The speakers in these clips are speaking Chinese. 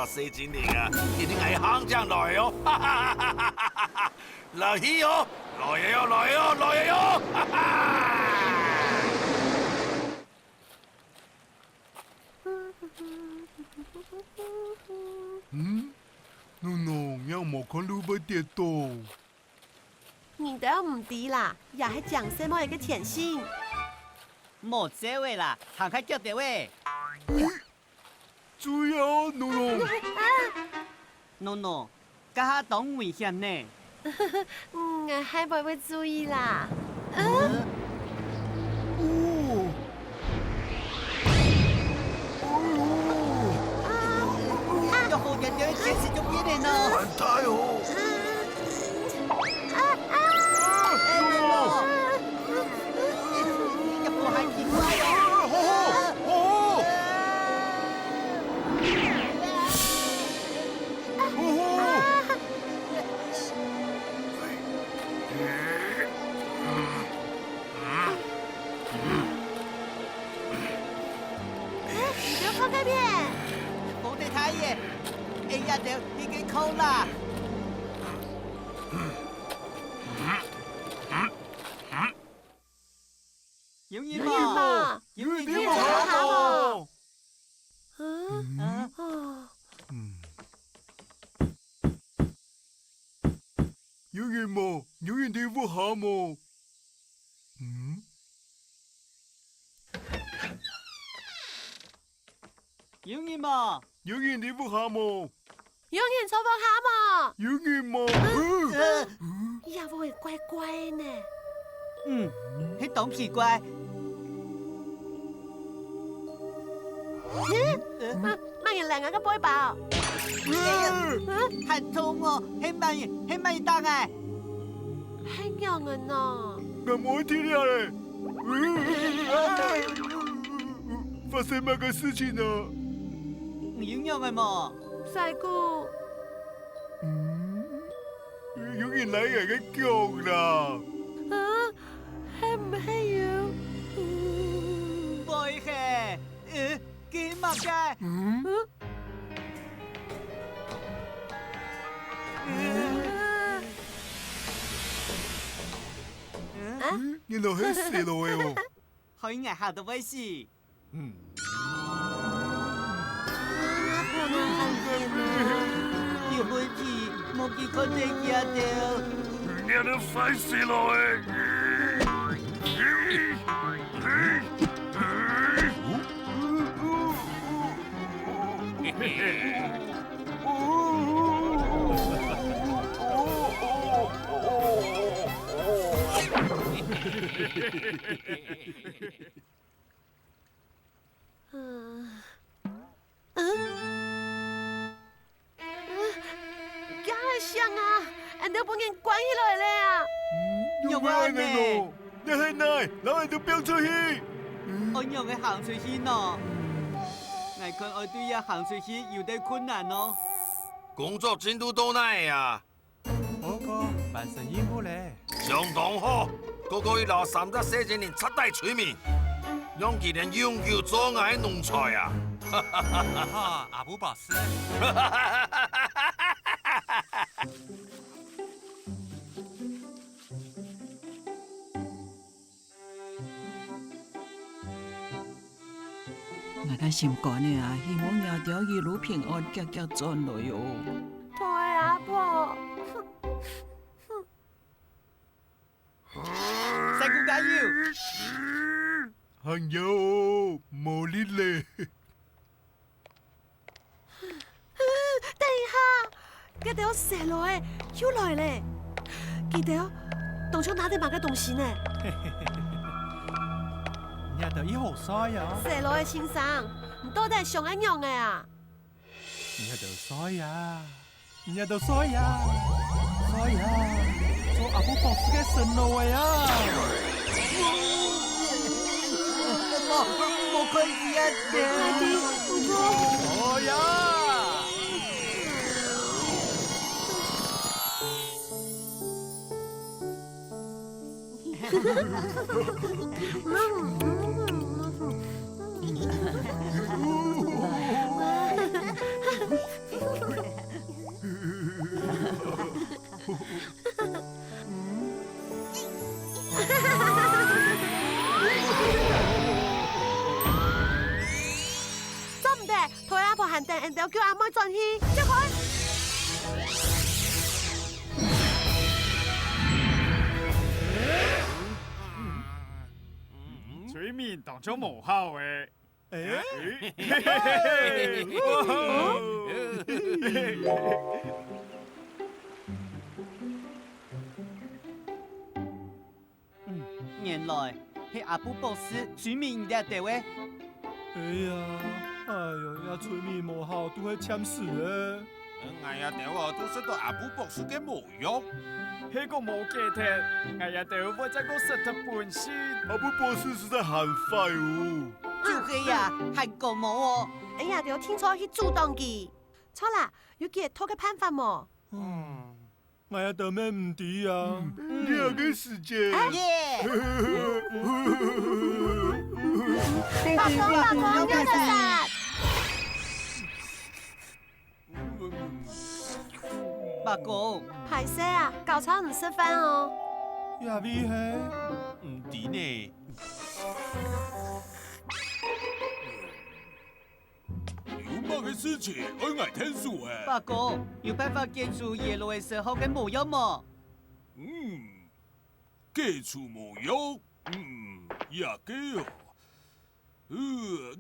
34精灵啊，一定係行將來喲！來去哦，來呀來呀來呀！喏，有冇看到不跌倒？你都唔知啦，也係講什麼一個甜心？冇這位啦，行開腳的位。注意哦，諾，家下當危險呢。我係不會注意啦。有好人有件事就別人咯。還太好。一步係奇怪哦。哎呀，就已經扣啦！永遠嘛，永遠冇好冇。永遠冇，永遠地不好冇。永遠嘛。永遠地不好冇，永遠錯放下嘛，永遠冇。也會怪怪呢。係當奇怪。乜嘢兩個背包？很痛哦，係咪打嘅？係樣嘅呢？我冇聽到嘞。發生乜個事情呢？永遠嘅嘛。細姑，永遠嚟人嘅腳啦。係唔係要？唔係，幾乜嘅？你老係死咯喎！可以捱下到威士。要開始冇見佢哋嘅掉。你都快死咯！梗係想啊，人都把人關起來了啊！有咩呢？你係哪？老人都飆出去。我讓佢行出去咯。我看我對呀行出去有啲困難咯。工作進度到哪呀？報告，辦成任務咧。相當好，個個要留34精靈徹底催眠，讓佢哋永久做我嘅奴才啊！哈，阿布博士。我嘅心肝呢啊，希望夜條一路平安，腳腳轉來哦。對阿婆，細姑加油！行有冇力咧？等一下，嗰條蛇來又來咧，記得當初拿啲乜嘅東西呢？日頭一號衰啊！蛇來嘅先生，唔到底係上一樣嘅啊？日頭衰啊！日頭衰啊！衰啊！做阿布博士嘅神路啊！冇可以啊！快啲，唔該。所呀！真唔得，同阿婆行定，人哋叫阿妹進去，即佢。水面當咗無效嘅。誒，原來係阿布博士水面嘅地位。哎呀，哎呦，呀，催眠無效都係참事咧。哎呀，屌我都識到阿布博士嘅模樣。呢個冇記聽，哎呀，對我真個實體本身。阿布博士實在很快哦。就係呀，係個冇哦。哎呀，你聽錯去主動嘅。錯啦，要解脫嘅辦法冇。我呀得咩唔知啊？你有個時間。耶！八公，要得實。八公，排泄啊，教餐唔識翻哦。呀咪係？唔知呢。有乜嘅事情我愛聽說誒？八公，有辦法記住耶路嘅時候嘅模樣冇？記住模樣，也幾哦。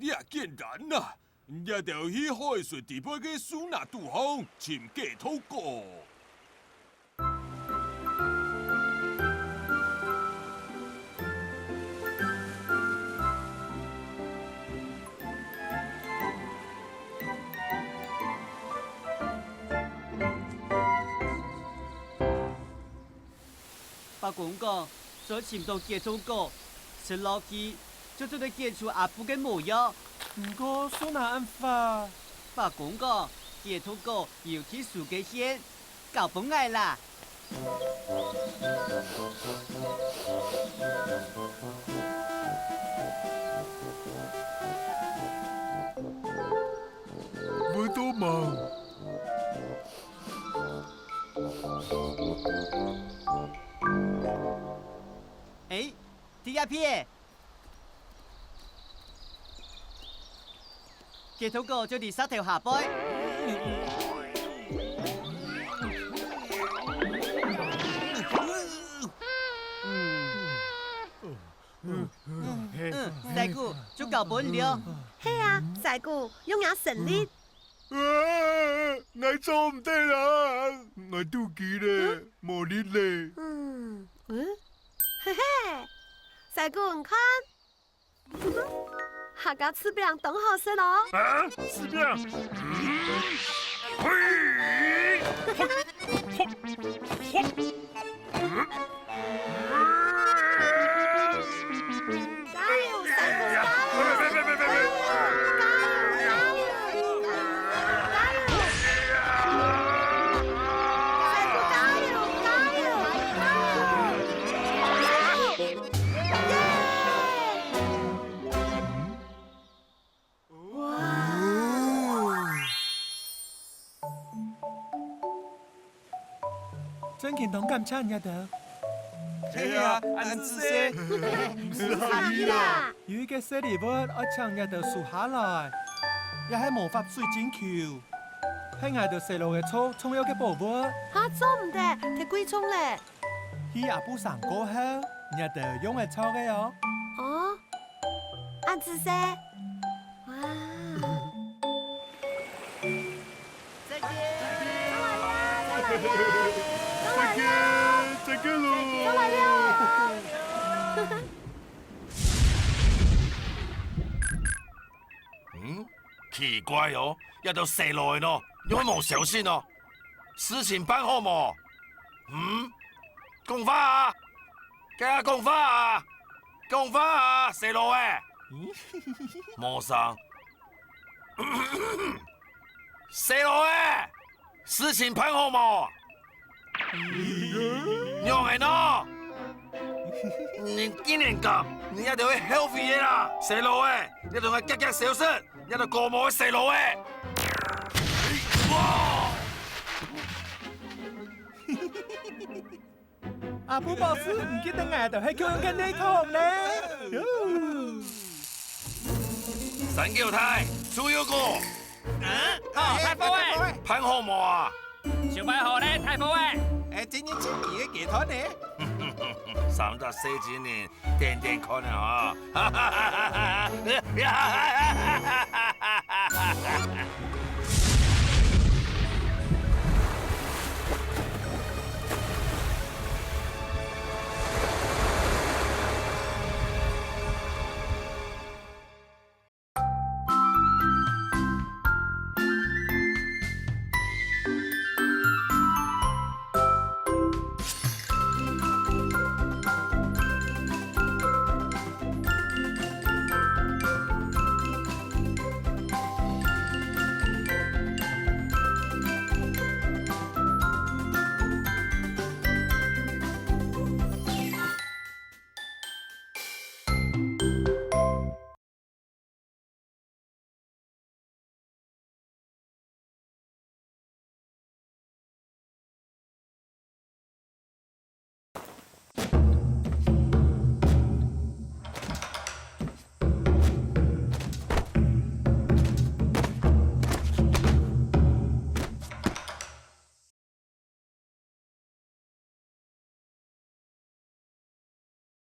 也簡單啦，一條去海水地波嘅蘇拿渡航，潛幾套過。八公講，所潛到結束過，食落去就做得記住阿布嘅模樣。唔過蘇拿安法。八公講，結束過要去數嘅線，搞崩嗌啦。我都忙。誒，第一片，結束過就第三條下背。大姑就搞崩了。係啊，細姑用眼神力。我做唔得啦，我都記咧，冇力咧。嘿嘿，細姑唔看，下家吃餅等好食咯。啊，是這樣。加油，細姑加油！真見到咁親一度，係啊，安子些。唔係啦，有一個細禮物我搶一度數下來，也係魔法水晶球，喺我度細路嘅厝重要嘅寶物。嚇做唔得，睇貴重咧。去阿布上過後，一度用嚟湊嘅喲。哦，安子些，哇！再見。再見咯！都來了。奇怪哦，一到射來咯，有冇冇小心哦？事情辦好冇？共花啊，嘅共花啊，共花啊，射來誒！冇生。細路誒，事情辦好冇？用係喏，你今年咁，你一定要 healthy 嘢啦，細路誒，一定要吉吉小聲，一定過冇細路誒。哇！阿ผู้บอกซื้อ唔記得嗌就ให้เครื่องกันได้ของนะ 神叫太，朱耀哥，太傅喂，辦好冇啊？小擺河咧，太傅喂，今年今年嘅幾多呢34幾年，天天可能啊！